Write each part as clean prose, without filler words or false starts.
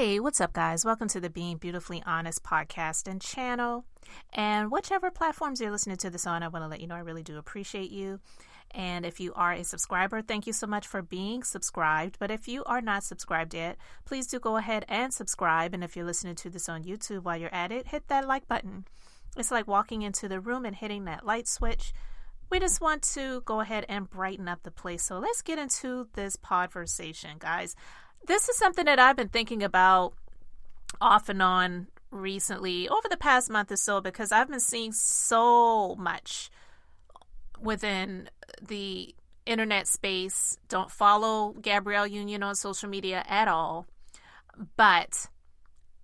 Hey, what's up, guys? Welcome to the Being Beautifully Honest podcast and channel. And whichever platforms you're listening to this on, I want to let you know I really do appreciate you. And if you are a subscriber, thank you so much for being subscribed. But if you are not subscribed yet, please do go ahead and subscribe. And if you're listening to this on YouTube while you're at it, hit that like button. It's like walking into the room and hitting that light switch. We just want to go ahead and brighten up the place. So let's get into this conversation, guys. This is something that I've been thinking about off and on recently over the past month or so, because I've been seeing so much within the internet space. Don't follow Gabrielle Union on social media at all. But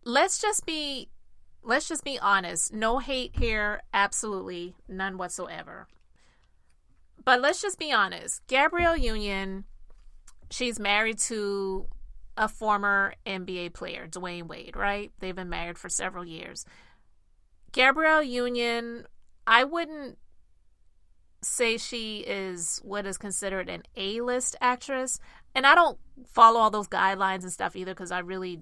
let's just be honest. No hate here. Absolutely none whatsoever. But let's just be honest. Gabrielle Union, she's married to a former NBA player, Dwaynewade, right? They've been married for several years. Gabrielle Union, I wouldn't say she is what is considered an A-list actress. And I don't follow all those guidelines and stuff either, because I really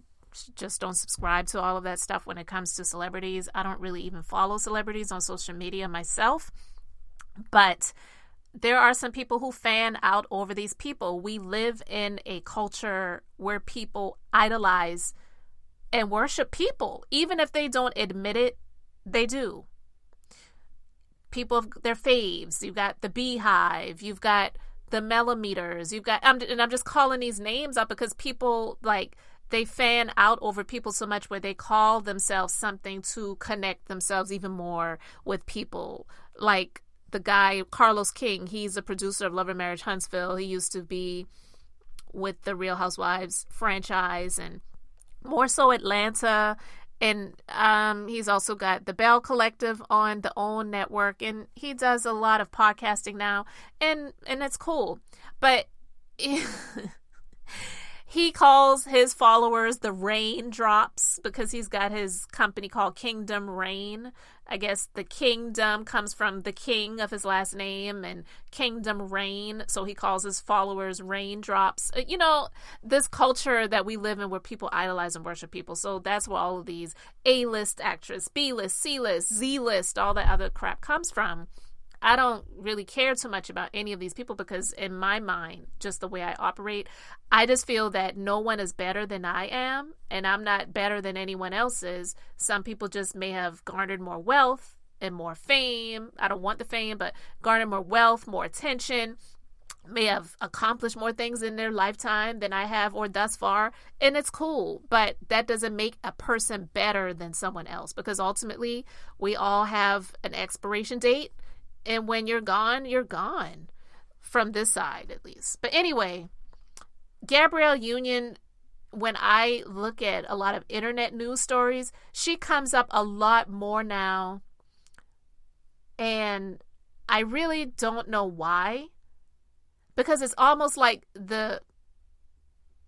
just don't subscribe to all of that stuff when it comes to celebrities. I don't really even follow celebrities on social media myself. But there are some people who fan out over these people. We live in a culture where people idolize and worship people. Even if they don't admit it, they do. People have their faves. You've got the Beehive. You've got the Millimeters. You've got, and I'm just calling these names up because people, like, they fan out over people so much where they call themselves something to connect themselves even more with people. Like the guy, Carlos King, he's a producer of Love and Marriage Huntsville. He used to be with the Real Housewives franchise and more so Atlanta. And he's also got the Bell Collective on the OWN network. And he does a lot of podcasting now. And it's cool. But he calls his followers the Raindrops because he's got his company called Kingdom Rain. I guess the kingdom comes from the king of his last name and Kingdom Rain. So he calls his followers Raindrops. You know, this culture that we live in where people idolize and worship people. So that's where all of these A-list actress, B-list, C-list, Z-list, all that other crap comes from. I don't really care too much about any of these people because in my mind, just the way I operate, I just feel that no one is better than I am, and I'm not better than anyone else is. Some people just may have garnered more wealth and more fame. I don't want the fame, but garnered more wealth, more attention, may have accomplished more things in their lifetime than I have or thus far, and it's cool. But that doesn't make a person better than someone else because ultimately we all have an expiration date. And when you're gone from this side, at least. But anyway, Gabrielle Union, when I look at a lot of internet news stories, she comes up a lot more now. And I really don't know why. Because it's almost like the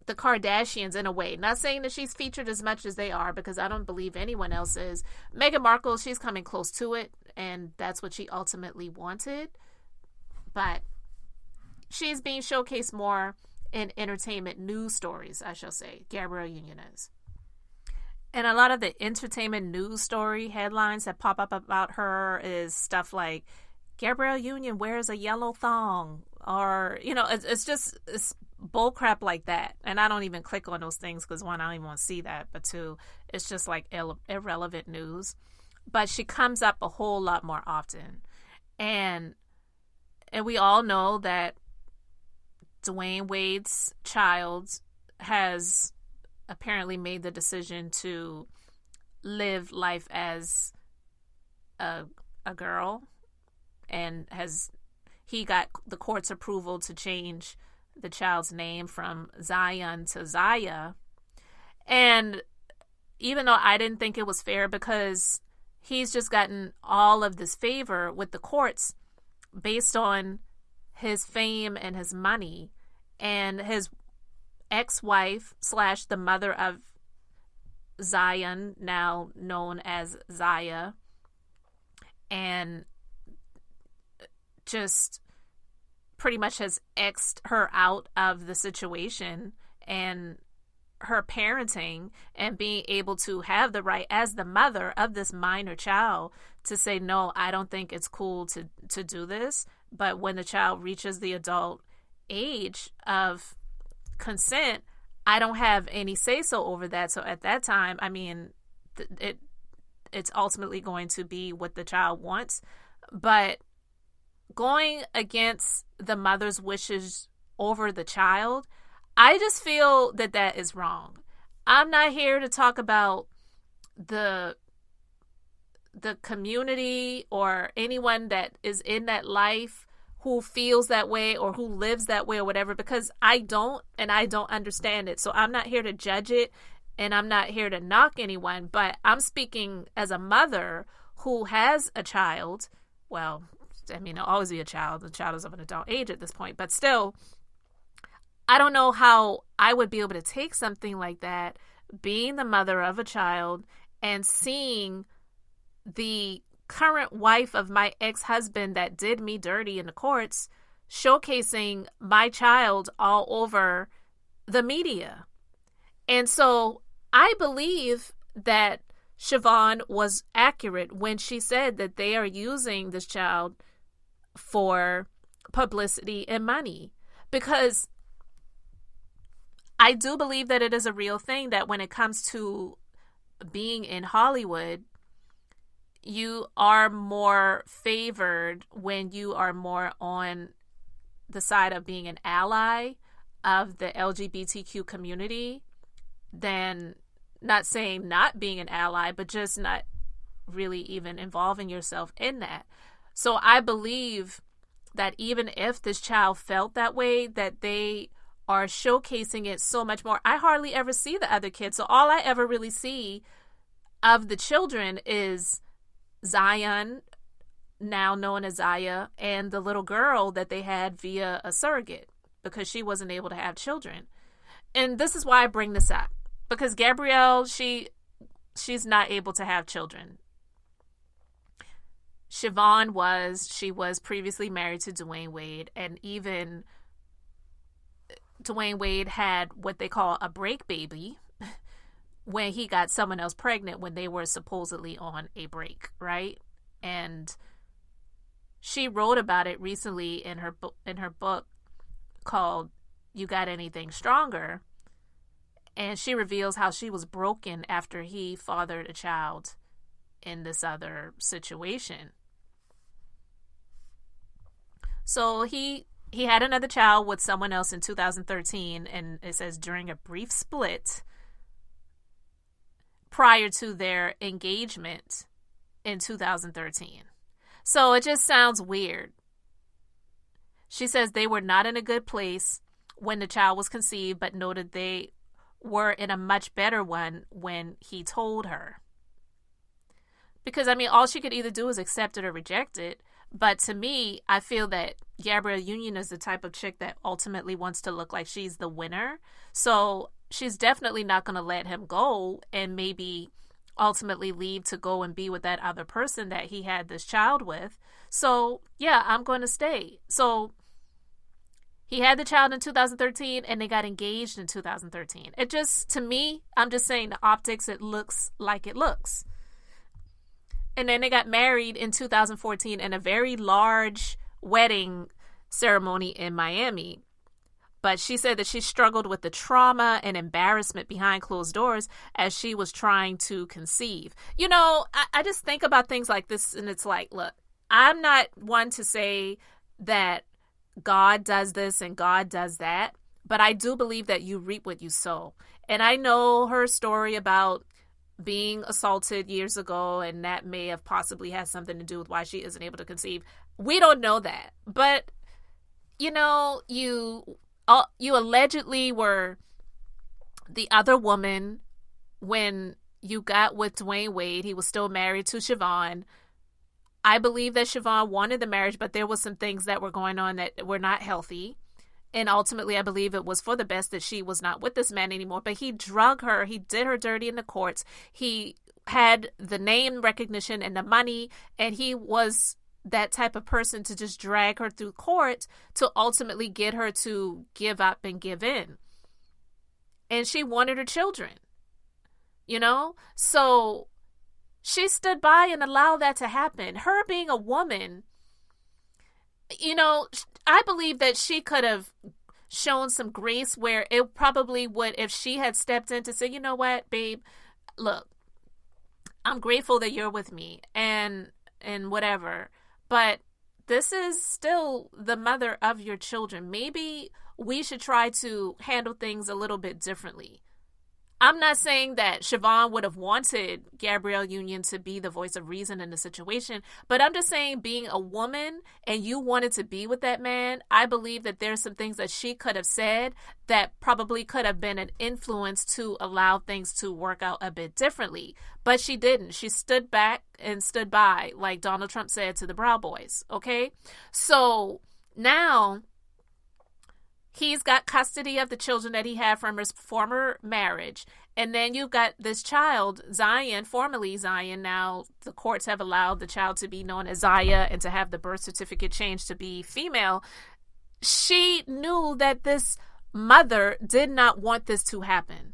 Kardashians in a way. Not saying that she's featured as much as they are, because I don't believe anyone else is. Meghan Markle, she's coming close to it, and that's what she ultimately wanted. But she's being showcased more in entertainment news stories, I shall say. Gabrielle Union is. And a lot of the entertainment news story headlines that pop up about her is stuff like, Gabrielle Union wears a yellow thong. Or, you know, it's bull crap like that. And I don't even click on those things because, one, I don't even want to see that. But two, it's just like irrelevant news. But she comes up a whole lot more often. And we all know that Dwaynewade's child has apparently made the decision to live life as a girl, and he got the court's approval to change the child's name from Zion to Zaya. And even though I didn't think it was fair, because he's just gotten all of this favor with the courts based on his fame and his money, and his ex-wife / the mother of Zion, now known as Zaya, and just pretty much has X'd her out of the situation. And her parenting and being able to have the right as the mother of this minor child to say, no, I don't think it's cool to do this. But when the child reaches the adult age of consent, I don't have any say-so over that. So at that time, I mean, it's ultimately going to be what the child wants. But going against the mother's wishes over the child, I just feel that that is wrong. I'm not here to talk about the community or anyone that is in that life who feels that way or who lives that way or whatever, because I don't understand it. So I'm not here to judge it, and I'm not here to knock anyone, but I'm speaking as a mother who has a child. Well, I mean, it'll always be a child. The child is of an adult age at this point, but still, I don't know how I would be able to take something like that, being the mother of a child and seeing the current wife of my ex-husband that did me dirty in the courts, showcasing my child all over the media. And so I believe that Siohvaughn was accurate when she said that they are using this child for publicity and money, because I do believe that it is a real thing that when it comes to being in Hollywood, you are more favored when you are more on the side of being an ally of the LGBTQ community than, not saying not being an ally, but just not really even involving yourself in that. So I believe that even if this child felt that way, that they are showcasing it so much more. I hardly ever see the other kids. So all I ever really see of the children is Zaya, now known as Zaya, and the little girl that they had via a surrogate because she wasn't able to have children. And this is why I bring this up, because Gabrielle, she's not able to have children. Siohvaughn was previously married to Dwayne Wade, and even Dwayne Wade had what they call a break baby when he got someone else pregnant when they were supposedly on a break, right? And she wrote about it recently in her book called You Got Anything Stronger? And she reveals how she was broken after he fathered a child in this other situation. So he had another child with someone else in 2013, and it says during a brief split prior to their engagement in 2013. So it just sounds weird. She says they were not in a good place when the child was conceived, but noted they were in a much better one when he told her. Because, I mean, all she could either do is accept it or reject it. But to me, I feel that Gabrielle Union is the type of chick that ultimately wants to look like she's the winner. So she's definitely not going to let him go and maybe ultimately leave to go and be with that other person that he had this child with. So, yeah, I'm going to stay. So he had the child in 2013 and they got engaged in 2013. It just, to me, I'm just saying the optics, it looks like it looks. And then they got married in 2014 in a very large wedding ceremony in Miami. But she said that she struggled with the trauma and embarrassment behind closed doors as she was trying to conceive. You know, I just think about things like this, and it's like, look, I'm not one to say that God does this and God does that, but I do believe that you reap what you sow. And I know her story about being assaulted years ago, and that may have possibly had something to do with why she isn't able to conceive. We don't know that. But, you know, you allegedly were the other woman when you got with Dwayne Wade. He was still married to Siohvaughn. I believe that Siohvaughn wanted the marriage, but there was some things that were going on that were not healthy. And ultimately, I believe it was for the best that she was not with this man anymore. But he drug her. He did her dirty in the courts. He had the name recognition and the money. And he was that type of person to just drag her through court to ultimately get her to give up and give in. and she wanted her children, So she stood by and allowed that to happen. Her being a woman, I believe that she could have shown some grace where it probably would, if she had stepped in to say, you know what, babe, look, I'm grateful that you're with me and whatever, but this is still the mother of your children. Maybe we should try to handle things a little bit differently. I'm not saying that Siohvaughn would have wanted Gabrielle Union to be the voice of reason in the situation, but I'm just saying, being a woman and you wanted to be with that man, I believe that there's some things that she could have said that probably could have been an influence to allow things to work out a bit differently. But she didn't. She stood back and stood by, like Donald Trump said to the Proud Boys. Okay? So now he's got custody of the children that he had from his former marriage. And then you've got this child, Zaya, formerly Zaya. Now the courts have allowed the child to be known as Zaya and to have the birth certificate changed to be female. She knew that this mother did not want this to happen.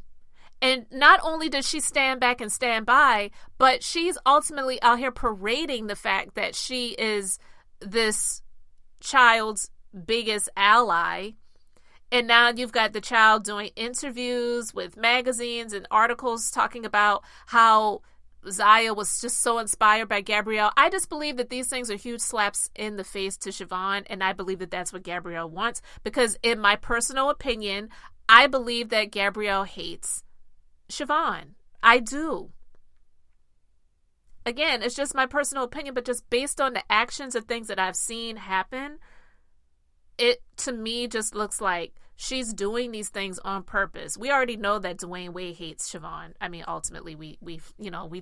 And not only does she stand back and stand by, but she's ultimately out here parading the fact that she is this child's biggest ally. And now you've got the child doing interviews with magazines and articles talking about how Zaya was just so inspired by Gabrielle. I just believe that these things are huge slaps in the face to Siohvaughn, and I believe that that's what Gabrielle wants, because in my personal opinion, I believe that Gabrielle hates Siohvaughn. I do. Again, it's just my personal opinion, but just based on the actions of things that I've seen happen, it to me just looks like she's doing these things on purpose. We already know that Dwaynewade hates Siohvaughn. I mean, ultimately, we've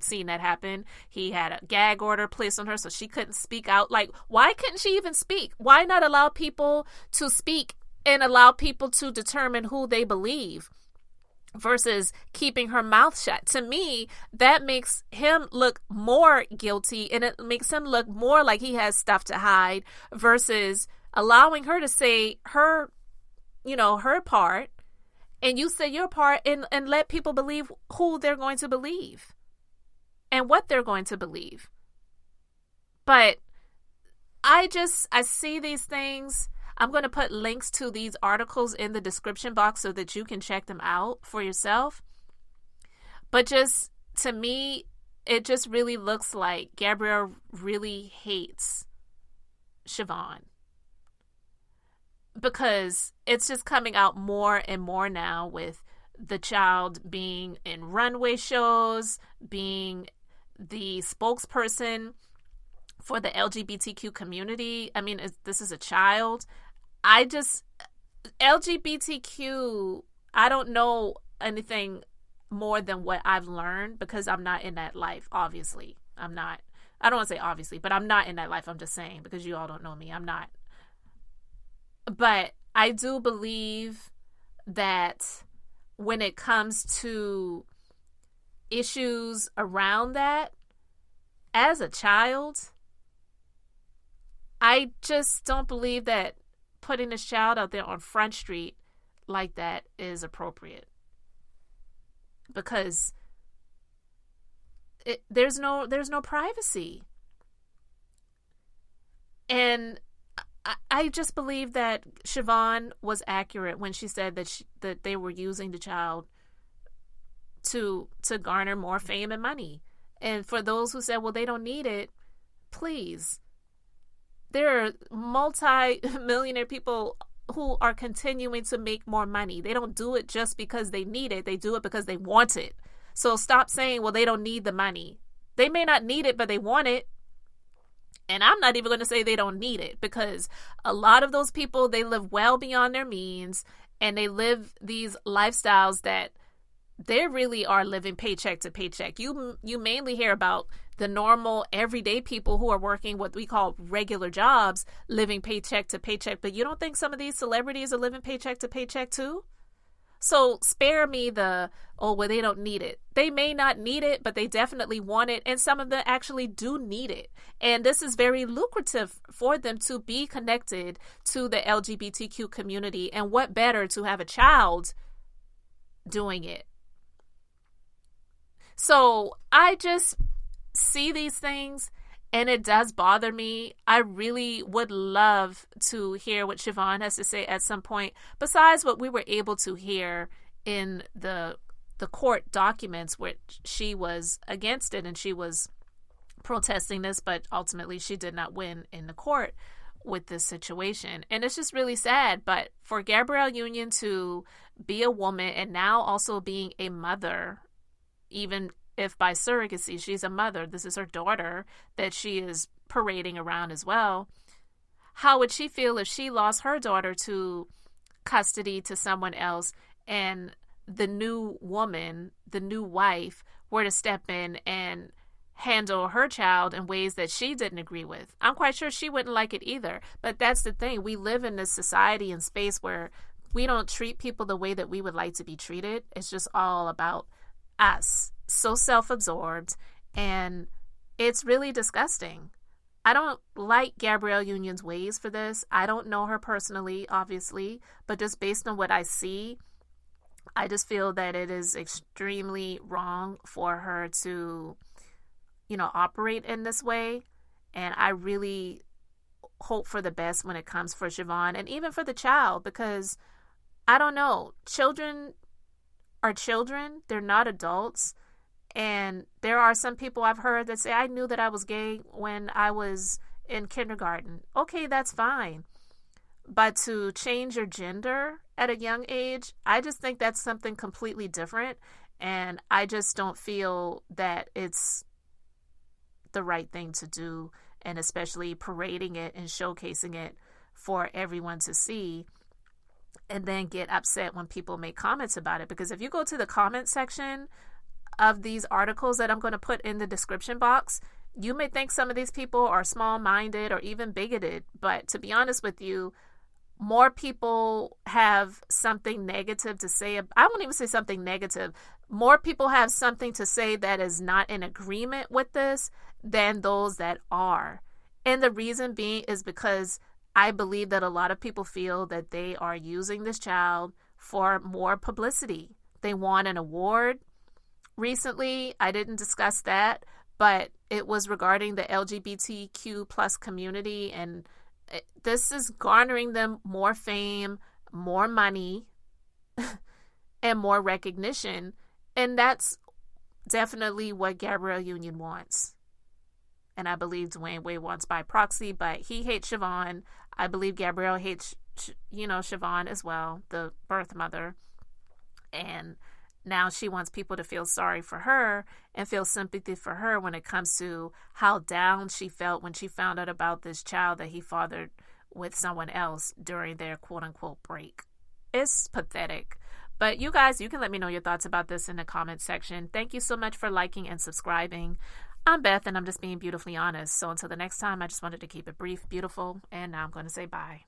seen that happen. He had a gag order placed on her, so she couldn't speak out. Like, why couldn't she even speak? Why not allow people to speak and allow people to determine who they believe versus keeping her mouth shut? To me, that makes him look more guilty, and it makes him look more like he has stuff to hide versus allowing her to say her part, and you say your part, and let people believe who they're going to believe and what they're going to believe. But I see these things. I'm going to put links to these articles in the description box so that you can check them out for yourself. But just, to me, it just really looks like Gabrielle really hates Siohvaughn, because it's just coming out more and more now with the child being in runway shows, being the spokesperson for the LGBTQ community. I mean, this is a child. LGBTQ, I don't know anything more than what I've learned, because I'm not in that life, obviously. I'm not. I don't want to say obviously, but I'm not in that life. I'm just saying, because you all don't know me. I'm not. But I do believe that when it comes to issues around that, as a child, I just don't believe that putting this child out there on Front Street like that is appropriate. Because there's no privacy. And I just believe that Siohvaughn was accurate when she said that they were using the child to garner more fame and money. And for those who said, well, they don't need it, please. There are multi-millionaire people who are continuing to make more money. They don't do it just because they need it. They do it because they want it. So stop saying, well, they don't need the money. They may not need it, but they want it. And I'm not even going to say they don't need it, because a lot of those people, they live well beyond their means, and they live these lifestyles that they really are living paycheck to paycheck. You mainly hear about the normal everyday people who are working what we call regular jobs, living paycheck to paycheck. But you don't think some of these celebrities are living paycheck to paycheck too? So spare me the, oh, well, they don't need it. They may not need it, but they definitely want it. And some of them actually do need it. And this is very lucrative for them to be connected to the LGBTQ community. And what better to have a child doing it. So I just see these things and it does bother me. I really would love to hear what Siohvaughn has to say at some point, besides what we were able to hear in the court documents, which she was against it and she was protesting this, but ultimately she did not win in the court with this situation. And it's just really sad. But for Gabrielle Union to be a woman and now also being a mother, even if by surrogacy she's a mother, this is her daughter that she is parading around as well. How would she feel if she lost her daughter to custody to someone else and the new woman, the new wife, were to step in and handle her child in ways that she didn't agree with? I'm quite sure she wouldn't like it either. But that's the thing. We live in this society and space where we don't treat people the way that we would like to be treated. It's just all about us. So self-absorbed, and it's really disgusting. I don't like Gabrielle Union's ways for this. I don't know her personally, obviously, but just based on what I see, I just feel that it is extremely wrong for her to, operate in this way. And I really hope for the best when it comes for Siohvaughn and even for the child, because I don't know, children are children. They're not adults. And there are some people I've heard that say, I knew that I was gay when I was in kindergarten. Okay, that's fine. But to change your gender at a young age, I just think that's something completely different. And I just don't feel that it's the right thing to do, and especially parading it and showcasing it for everyone to see and then get upset when people make comments about it. Because if you go to the comment section of these articles that I'm going to put in the description box, you may think some of these people are small-minded or even bigoted, but to be honest with you, more people have something negative to say. I won't even say something negative. More people have something to say that is not in agreement with this than those that are. And the reason being is because I believe that a lot of people feel that they are using this child for more publicity. They won an award recently. I didn't discuss that, but it was regarding the LGBTQ plus community, and this is garnering them more fame, more money, and more recognition. And that's definitely what Gabrielle Union wants. And I believe dwaynewade wants by proxy, but he hates Siohvaughn. I believe Gabrielle hates, Siohvaughn as well, the birth mother. And now she wants people to feel sorry for her and feel sympathy for her when it comes to how down she felt when she found out about this child that he fathered with someone else during their quote-unquote break. It's pathetic. But you guys, you can let me know your thoughts about this in the comment section. Thank you so much for liking and subscribing. I'm Beth, and I'm just being beautifully honest. So until the next time, I just wanted to keep it brief, beautiful, and now I'm going to say bye.